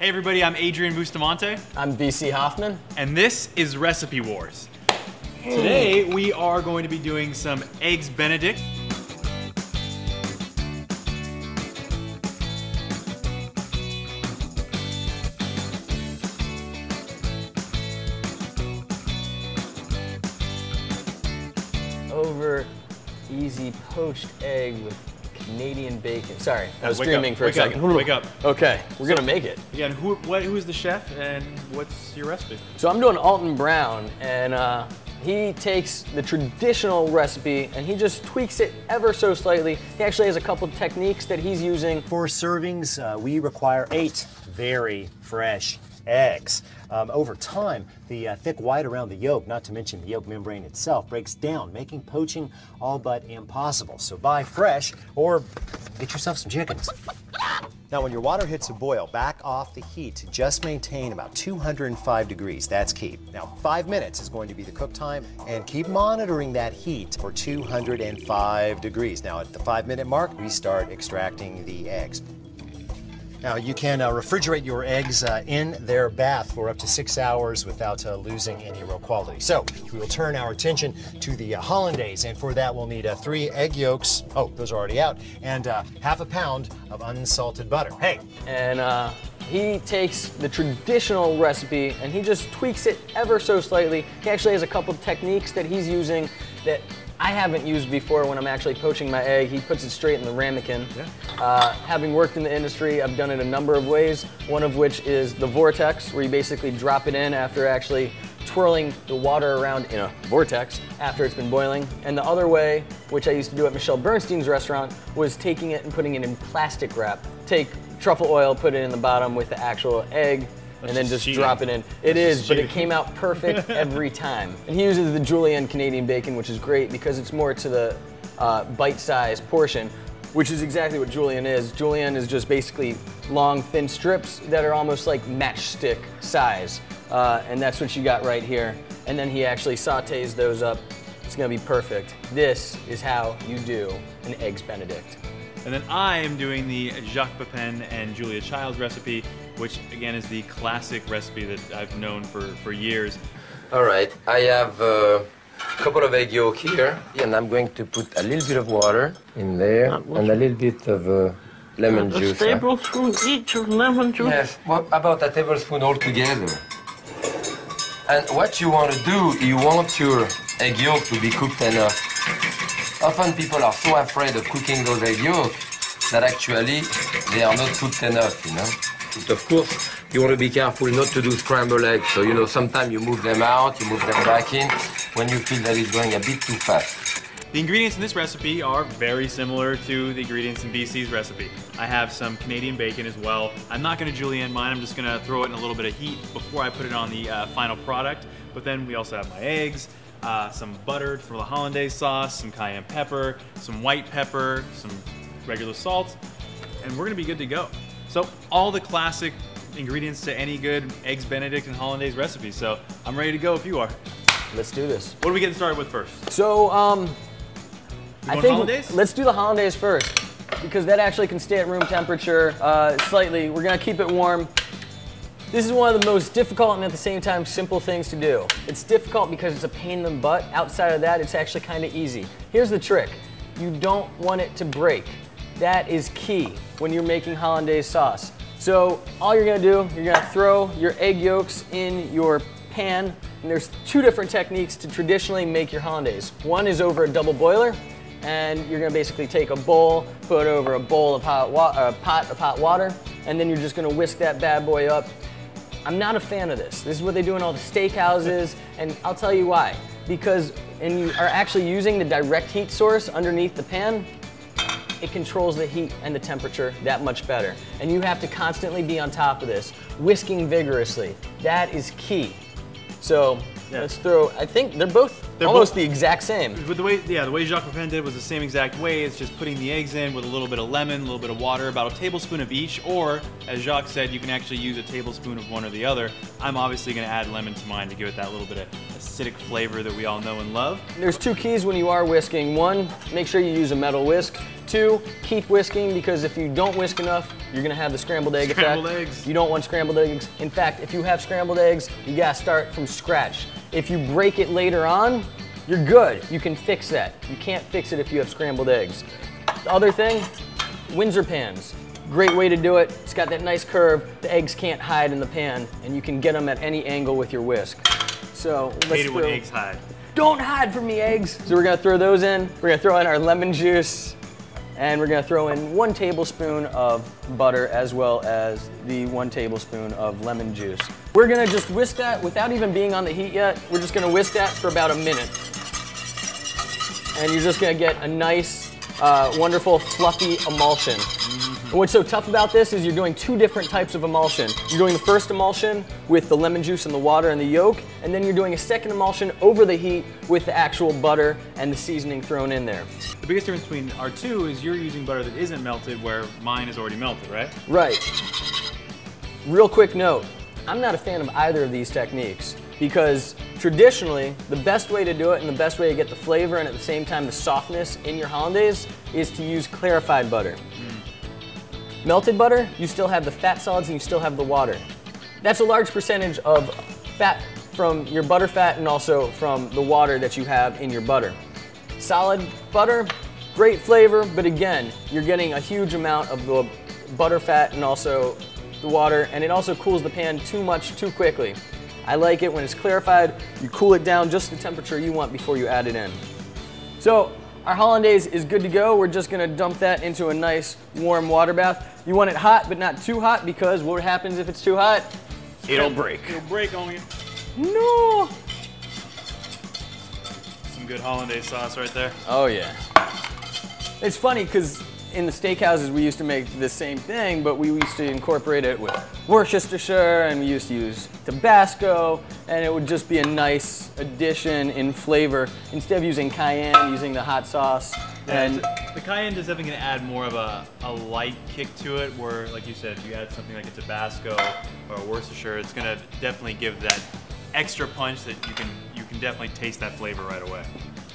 Hey everybody, I'm Adrian Bustamante. I'm BC Hoffman. And this is Recipe Wars. Today we are going to be doing some eggs Benedict. Over easy poached egg with Canadian bacon. Sorry, I was dreaming for a second. Wake up. Okay, we're gonna make it. Again, who is the chef and what's your recipe? So I'm doing Alton Brown, and he takes the traditional recipe and he just tweaks it ever so slightly. He actually has a couple techniques that he's using. For servings, we require 8 very fresh eggs. Over time, the thick white around the yolk, not to mention the yolk membrane itself, breaks down, making poaching all but impossible. So buy fresh or get yourself some chickens. Now, when your water hits a boil, back off the heat. Just maintain about 205 degrees. That's key. Now, 5 minutes is going to be the cook time, and keep monitoring that heat for 205 degrees. Now, at the 5-minute mark, we start extracting the eggs. Now, you can refrigerate your eggs in their bath for up to 6 hours without losing any real quality. So, we will turn our attention to the hollandaise, and for that we'll need 3 egg yolks, oh, those are already out, and half a pound of unsalted butter. Hey! And he takes the traditional recipe and he just tweaks it ever so slightly. He actually has a couple techniques that he's using that I haven't used before when I'm actually poaching my egg. He puts it straight in the ramekin. Yeah. Having worked in the industry, I've done it a number of ways, one of which is the vortex, where you basically drop it in after actually twirling the water around in a vortex after it's been boiling. And the other way, which I used to do at Michelle Bernstein's restaurant, was taking it and putting it in plastic wrap. Take truffle oil, put it in the bottom with the actual egg, and then just drop it in. It is, but it came out perfect every time. And he uses the Julian Canadian bacon, which is great because it's more to the bite-sized portion, which is exactly what Julian is. Julian is just basically long, thin strips that are almost like matchstick size. And that's what you got right here. And then he actually sautés those up. It's gonna be perfect. This is how you do an eggs Benedict. And then I am doing the Jacques Pepin and Julia Child recipe, which again is the classic recipe that I've known for years. All right, I have a couple of egg yolk here, and I'm going to put a little bit of water in there and a little bit of lemon juice. A tablespoon each of lemon juice? Yes, what about a tablespoon altogether? And what you want to do, you want your egg yolk to be cooked enough. Often people are so afraid of cooking those egg yolks that actually they are not cooked enough, you know. But of course, you want to be careful not to do scrambled eggs. So, you know, sometimes you move them out, you move them back in when you feel that it's going a bit too fast. The ingredients in this recipe are very similar to the ingredients in BC's recipe. I have some Canadian bacon as well. I'm not going to julienne mine, I'm just going to throw it in a little bit of heat before I put it on the final product. But then we also have my eggs, some butter for the hollandaise sauce, some cayenne pepper, some white pepper, some regular salt, and we're gonna be good to go. So all the classic ingredients to any good eggs Benedict and hollandaise recipe. So I'm ready to go if you are. Let's do this. What are we getting started with first? So I think hollandaise? Let's do the hollandaise first because that actually can stay at room temperature slightly. We're gonna keep it warm. This is one of the most difficult and at the same time simple things to do. It's difficult because it's a pain in the butt. Outside of that, it's actually kind of easy. Here's the trick. You don't want it to break. That is key when you're making hollandaise sauce. So all you're gonna do, you're gonna throw your egg yolks in your pan, and there's 2 different techniques to traditionally make your hollandaise. One is over a double boiler, and you're gonna basically take a bowl, put over a bowl of pot of hot water, and then you're just gonna whisk that bad boy up. I'm not a fan of this. This is what they do in all the steakhouses, and I'll tell you why. Because when you are actually using the direct heat source underneath the pan, it controls the heat and the temperature that much better. And you have to constantly be on top of this, whisking vigorously. That is key. So let's throw, I think they're both almost the exact same. With the way Jacques Pepin did it was the same exact way. It's just putting the eggs in with a little bit of lemon, a little bit of water, about a tablespoon of each, or as Jacques said, you can actually use a tablespoon of one or the other. I'm obviously gonna add lemon to mine to give it that little bit of acidic flavor that we all know and love. There's 2 keys when you are whisking. One, make sure you use a metal whisk. 2, keep whisking, because if you don't whisk enough, you're gonna have the scrambled egg effect. Scrambled eggs. You don't want scrambled eggs. In fact, if you have scrambled eggs, you gotta start from scratch. If you break it later on, you're good. You can fix that. You can't fix it if you have scrambled eggs. The other thing, Windsor pans. Great way to do it. It's got that nice curve. The eggs can't hide in the pan, and you can get them at any angle with your whisk. So let's Hate it when eggs hide. Don't hide from me, eggs. So we're gonna throw those in. We're gonna throw in our lemon juice, and we're gonna throw in 1 tablespoon of butter as well as the 1 tablespoon of lemon juice. We're gonna just whisk that without even being on the heat yet. We're just gonna whisk that for about a minute. And you're just gonna get a nice, wonderful, fluffy emulsion. And what's so tough about this is you're doing 2 different types of emulsion. You're doing the first emulsion with the lemon juice and the water and the yolk, and then you're doing a second emulsion over the heat with the actual butter and the seasoning thrown in there. The biggest difference between our two is you're using butter that isn't melted, where mine is already melted, right? Right. Real quick note, I'm not a fan of either of these techniques, because traditionally, the best way to do it and the best way to get the flavor and at the same time the softness in your hollandaise is to use clarified butter. Melted butter, you still have the fat solids and you still have the water. That's a large percentage of fat from your butter fat and also from the water that you have in your butter. Solid butter, great flavor, but again, you're getting a huge amount of the butter fat and also the water, and it also cools the pan too much too quickly. I like it when it's clarified, you cool it down just the temperature you want before you add it in. So, our hollandaise is good to go. We're just gonna dump that into a nice warm water bath. You want it hot, but not too hot, because what happens if it's too hot? It'll break. It'll break on you. No! Some good hollandaise sauce right there. Oh yeah. It's funny, because in the steakhouses we used to make the same thing, but we used to incorporate it with Worcestershire, and we used to use Tabasco, and it would just be a nice addition in flavor. Instead of using cayenne, using the hot sauce. Yeah, And the cayenne is definitely going to add more of a light kick to it, where, like you said, if you add something like a Tabasco or a Worcestershire, it's going to definitely give that extra punch that you can definitely taste that flavor right away.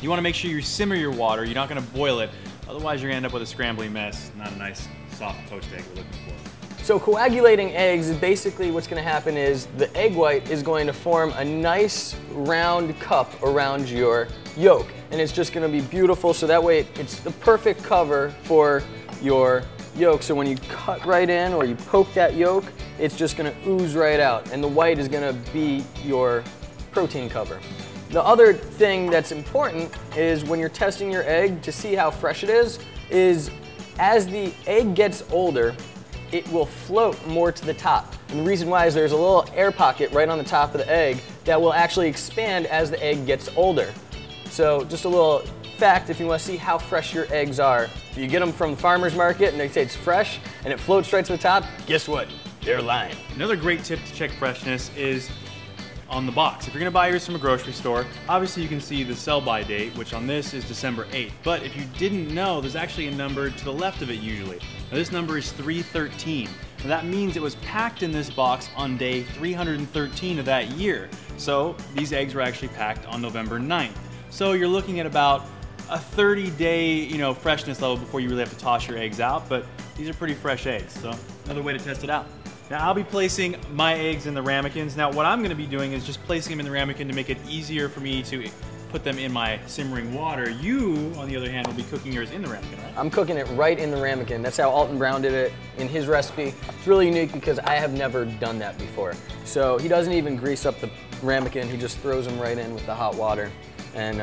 You want to make sure you simmer your water. You're not going to boil it. Otherwise, you're going to end up with a scrambly mess, not a nice, soft poached egg we're looking for. so coagulating eggs is basically what's going to happen is the egg white is going to form a nice round cup around your yolk. And it's just going to be beautiful, so that way it's the perfect cover for your yolk. So when you cut right in or you poke that yolk, it's just going to ooze right out. And the white is going to be your protein cover. The other thing that's important is when you're testing your egg to see how fresh it is as the egg gets older, it will float more to the top. And the reason why is there's a little air pocket right on the top of the egg that will actually expand as the egg gets older. So just a little fact, if you want to see how fresh your eggs are, if you get them from the farmer's market and they say it's fresh and it floats right to the top, guess what? They're lying. Another great tip to check freshness is on the box. If you're gonna buy yours from a grocery store, obviously you can see the sell-by date, which on this is December 8th. But if you didn't know, there's actually a number to the left of it usually. Now this number is 313. Now that means it was packed in this box on day 313 of that year. So these eggs were actually packed on November 9th. So you're looking at about a 30-day, freshness level before you really have to toss your eggs out, but these are pretty fresh eggs, so another way to test it out. Now I'll be placing my eggs in the ramekins. Now what I'm gonna be doing is just placing them in the ramekin to make it easier for me to put them in my simmering water. You, on the other hand, will be cooking yours in the ramekin, right? I'm cooking it right in the ramekin. That's how Alton Brown did it in his recipe. It's really unique because I have never done that before. So he doesn't even grease up the ramekin, he just throws them right in with the hot water. And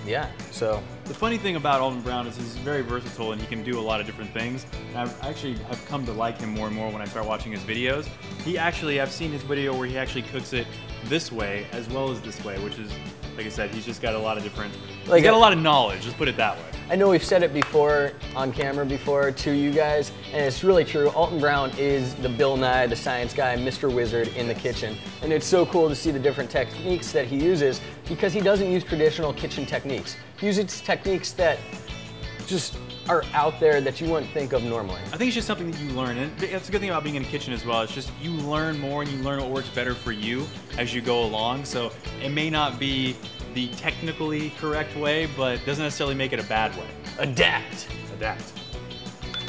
yeah, so. The funny thing about Alton Brown is he's very versatile and he can do a lot of different things. And I actually have come to like him more and more when I start watching his videos. I've seen his video where he actually cooks it this way as well as this way, which is, like I said, he's just got a lot of different, he's got a lot of knowledge, let's put it that way. I know we've said it before, on camera before, to you guys, and it's really true. Alton Brown is the Bill Nye, the science guy, Mr. Wizard in the kitchen. And it's so cool to see the different techniques that he uses because he doesn't use traditional kitchen techniques. He uses techniques that just are out there that you wouldn't think of normally. I think it's just something that you learn, and that's a good thing about being in a kitchen as well. It's just you learn more and you learn what works better for you as you go along. So it may not be the technically correct way, but it doesn't necessarily make it a bad way. Adapt. Adapt.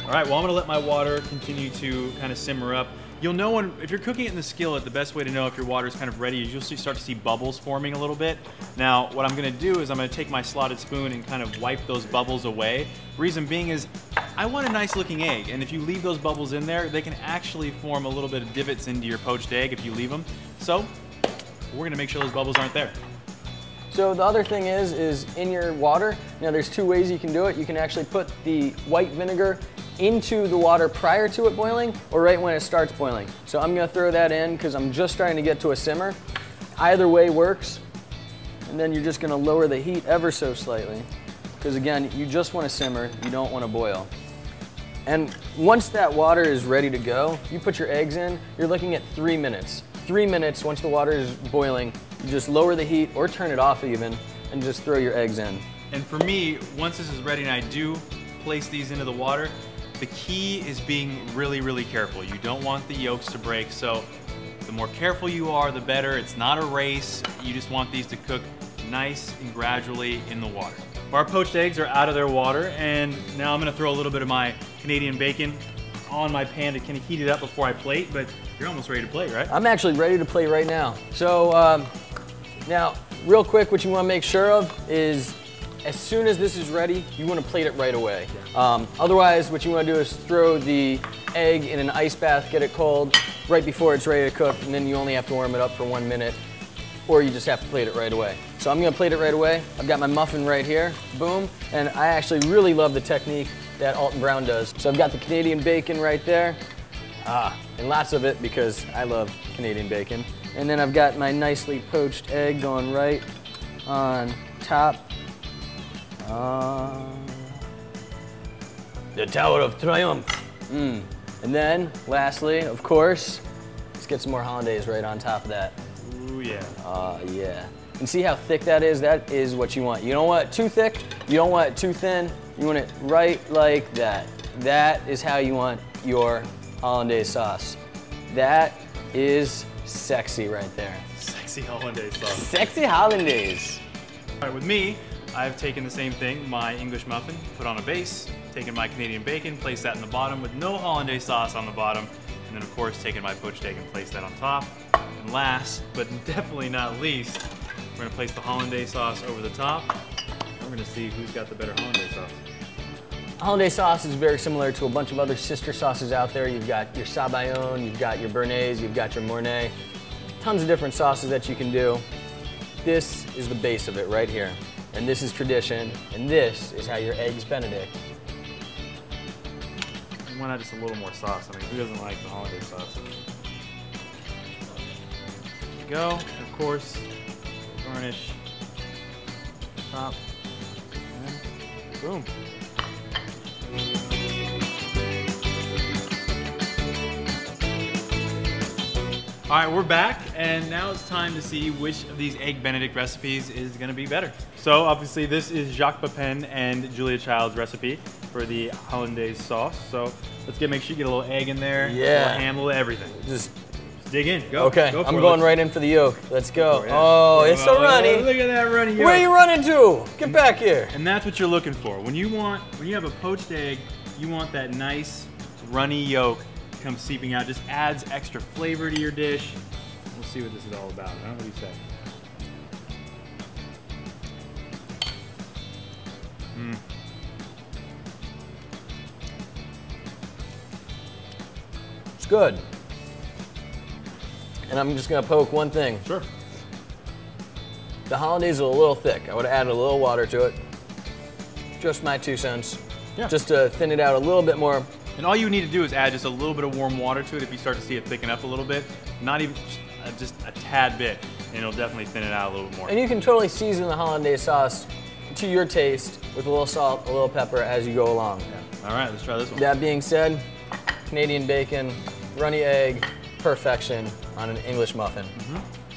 All right, well, I'm gonna let my water continue to kind of simmer up. You'll know when, if you're cooking it in the skillet, the best way to know if your water is kind of ready is you'll start to see bubbles forming a little bit. Now, what I'm gonna do is I'm gonna take my slotted spoon and kind of wipe those bubbles away. Reason being is, I want a nice looking egg, and if you leave those bubbles in there, they can actually form a little bit of divots into your poached egg if you leave them. So, we're gonna make sure those bubbles aren't there. So the other thing is in your water, now there's two ways you can do it. You can actually put the white vinegar into the water prior to it boiling or right when it starts boiling. So I'm gonna throw that in because I'm just starting to get to a simmer. Either way works. And then you're just gonna lower the heat ever so slightly because again, you just wanna simmer, you don't wanna boil. And once that water is ready to go, you put your eggs in, you're looking at 3 minutes. 3 minutes, once the water is boiling, you just lower the heat or turn it off even and just throw your eggs in. And for me, once this is ready and I do place these into the water, the key is being really, really careful. You don't want the yolks to break, so the more careful you are, the better. It's not a race. You just want these to cook nice and gradually in the water. Our poached eggs are out of their water, and now I'm gonna throw a little bit of my Canadian bacon on my pan to kind of heat it up before I plate, but you're almost ready to plate, right? I'm actually ready to plate right now. So now, real quick, what you wanna make sure of is as soon as this is ready, you want to plate it right away. Otherwise, what you want to do is throw the egg in an ice bath, get it cold, right before it's ready to cook, and then you only have to warm it up for 1 minute, or you just have to plate it right away. So I'm going to plate it right away. I've got my muffin right here, boom, and I actually really love the technique that Alton Brown does. So I've got the Canadian bacon right there, and lots of it because I love Canadian bacon. And then I've got my nicely poached egg going right on top. The Tower of Triumph. And then, lastly, of course, let's get some more hollandaise right on top of that. Ooh, yeah. Yeah. And see how thick that is? That is what you want. You don't want it too thick, you don't want it too thin, you want it right like that. That is how you want your hollandaise sauce. That is sexy right there. Sexy hollandaise sauce. Sexy hollandaise. All right, with me, I've taken the same thing, my English muffin, put on a base, taken my Canadian bacon, placed that in the bottom with no hollandaise sauce on the bottom, and then of course taken my poached egg and placed that on top. And last, but definitely not least, we're gonna place the hollandaise sauce over the top. We're gonna see who's got the better hollandaise sauce. Hollandaise sauce is very similar to a bunch of other sister sauces out there. You've got your Sabayon, you've got your Béarnaise, you've got your Mornay. Tons of different sauces that you can do. This is the base of it right here. And this is tradition, and this is how your eggs Benedict. Why not just a little more sauce? I mean, who doesn't like the hollandaise sauce? There you go. And of course, garnish the top. And boom. All right, we're back, and now it's time to see which of these egg Benedict recipes is gonna be better. So obviously this is Jacques Pepin and Julia Child's recipe for the hollandaise sauce. So let's make sure you get a little egg in there, a little ham, a little everything. Just dig in, go. Okay, go I'm going right in for the yolk. Let's go. Oh, it's so runny. Look at that runny yolk. Where are you running to? Get back here. And that's what you're looking for. When you have a poached egg, you want that nice runny yolk come seeping out. Just adds extra flavor to your dish. We'll see what this is all about. Huh? What do you say? It's good. And I'm just gonna poke one thing. Sure. The hollandaise is a little thick. I would have added a little water to it. Just my 2 cents. Yeah. Just to thin it out a little bit more. And all you need to do is add just a little bit of warm water to it if you start to see it thicken up a little bit. Not even, just a tad bit, and it'll definitely thin it out a little bit more. And you can totally season the hollandaise sauce to your taste with a little salt, a little pepper as you go along. Yeah. All right, let's try this one. That being said, Canadian bacon, runny egg, perfection on an English muffin.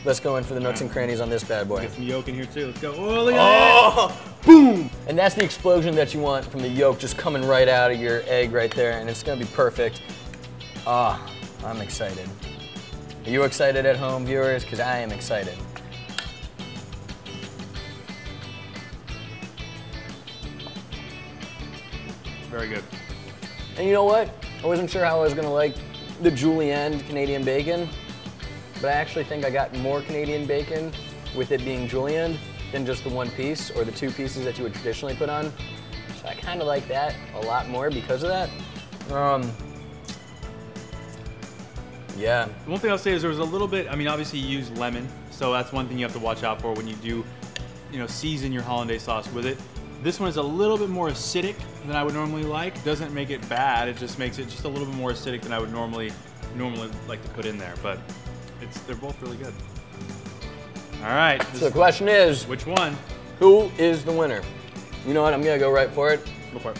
Let's go in for the nooks and crannies on this bad boy. Get some yolk in here too. Let's go. Oh, look at that! Boom! And that's the explosion that you want from the yolk just coming right out of your egg right there, and it's gonna be perfect. I'm excited. Are you excited at home, viewers? Because I am excited. Very good. And you know what? I wasn't sure how I was gonna like the julienne Canadian bacon, but I actually think I got more Canadian bacon with it being julienne than just the one piece or the two pieces that you would traditionally put on. So I kind of like that a lot more because of that. Yeah. One thing I'll say is there was a little bit, I mean, obviously you use lemon, so that's one thing you have to watch out for when you do, you know, season your hollandaise sauce with it. This one is a little bit more acidic than I would normally like. Doesn't make it bad, it just makes it just a little bit more acidic than I would normally like to put in there, but they're both really good. All right. So the question is, which one? Who is the winner? You know what, I'm gonna go right for it. Go for it.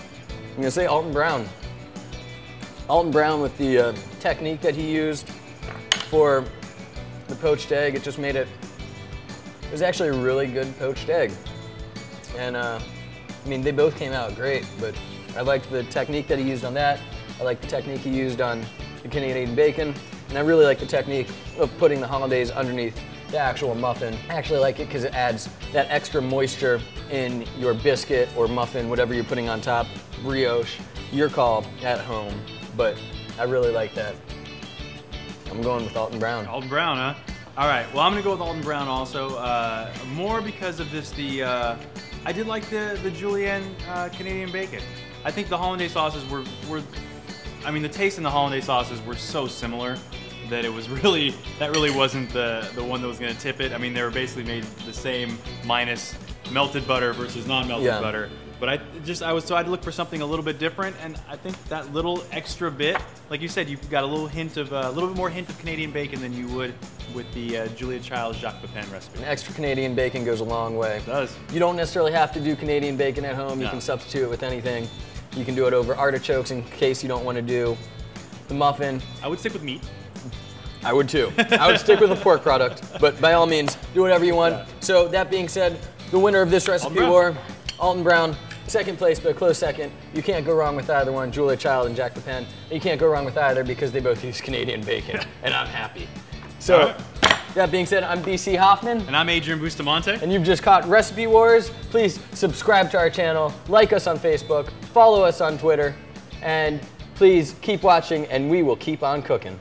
I'm gonna say Alton Brown. Alton Brown with the technique that he used for the poached egg, it just made it was actually a really good poached egg. And I mean, they both came out great, but I liked the technique that he used on that. I liked the technique he used on the Canadian bacon, and I really like the technique of putting the hollandaise underneath the actual muffin. I actually like it because it adds that extra moisture in your biscuit or muffin, whatever you're putting on top, brioche, your call at home. But I really like that. I'm going with Alton Brown. Alton Brown, huh? All right, well, I'm gonna go with Alton Brown also, more because of this, I did like the julienne Canadian bacon. I think the hollandaise sauces were, I mean, the taste in the hollandaise sauces were so similar that it was really, that really wasn't the one that was gonna tip it. I mean, they were basically made the same minus melted butter versus non-melted butter. But I had to look for something a little bit different, and I think that little extra bit, like you said, you've got a little bit more hint of Canadian bacon than you would with the Julia Child Jacques Pepin recipe. An extra Canadian bacon goes a long way. It does. You don't necessarily have to do Canadian bacon at home. You can substitute it with anything. You can do it over artichokes in case you don't want to do the muffin. I would stick with meat. I would too. I would stick with a pork product, but by all means, do whatever you want. So that being said, the winner of this recipe war, Alton Brown. Second place, but a close second. You can't go wrong with either one, Julia Child and Jacques Pepin. You can't go wrong with either because they both use Canadian bacon, and I'm happy. So, that being said, I'm BC Hoffman. And I'm Adrian Bustamante. And you've just caught Recipe Wars. Please subscribe to our channel, like us on Facebook, follow us on Twitter, and please keep watching, and we will keep on cooking.